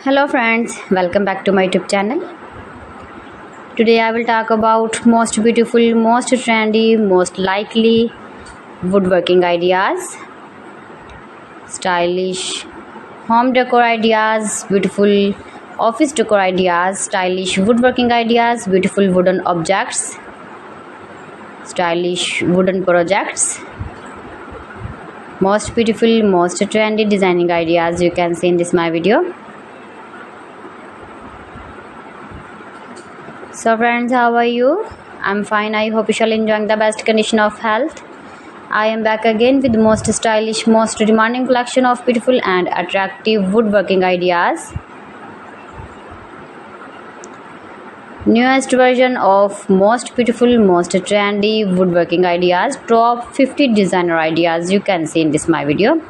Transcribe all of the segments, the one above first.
Hello friends, welcome back to my YouTube channel. Today I will talk about most beautiful, most trendy, most likely woodworking ideas, stylish home decor ideas, beautiful office decor ideas, stylish woodworking ideas, beautiful wooden objects, stylish wooden projects, most beautiful, most trendy designing ideas you can see in this my video. So friends, how are you? I'm fine. I hope you shall enjoying the best condition of health. I am back again with the most stylish, most demanding collection of beautiful and attractive woodworking ideas. Newest version of most beautiful, most trendy woodworking ideas. Top 50 designer ideas you can see in this my video.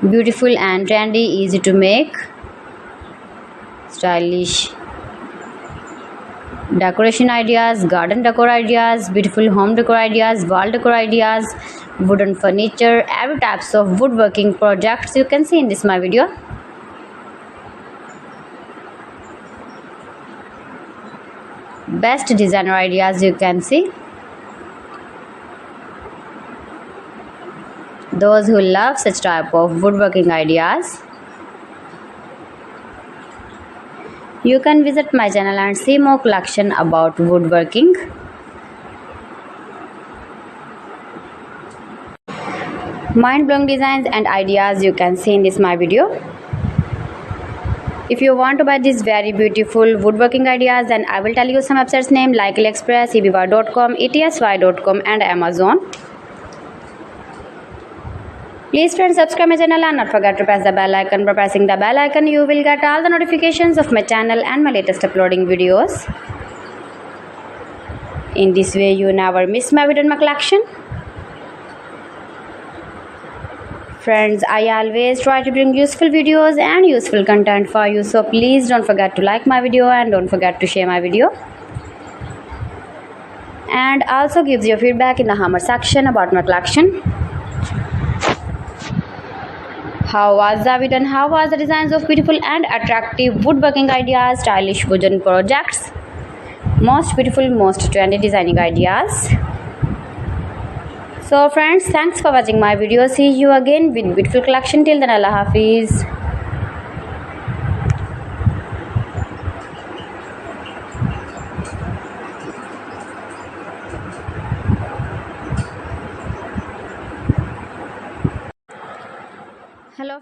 Beautiful and trendy, easy to make, stylish decoration ideas, garden decor ideas, beautiful home decor ideas, wall decor ideas, wooden furniture, every types of woodworking projects you can see in this my video. Best designer ideas you can see. Those who love such type of woodworking ideas, you can visit my channel and see more collection about woodworking. Mind-blowing designs and ideas you can see in this my video. If you want to buy these very beautiful woodworking ideas, then I will tell you some websites name like AliExpress, eBay.com, ETSY.com and Amazon. Please friends, subscribe my channel and not forget to press the bell icon. By pressing the bell icon, you will get all the notifications of my channel and my latest uploading videos. In this way, you never miss my video in my collection. Friends, I always try to bring useful videos and useful content for you. So please don't forget to like my video and don't forget to share my video. And also gives your feedback in the comment section about my collection. How was the video and how was the designs of beautiful and attractive woodworking ideas, stylish wooden projects, most beautiful, most trendy designing ideas. So friends, thanks for watching my video. See you again with beautiful collection. Till then, Allah Hafiz. Hello.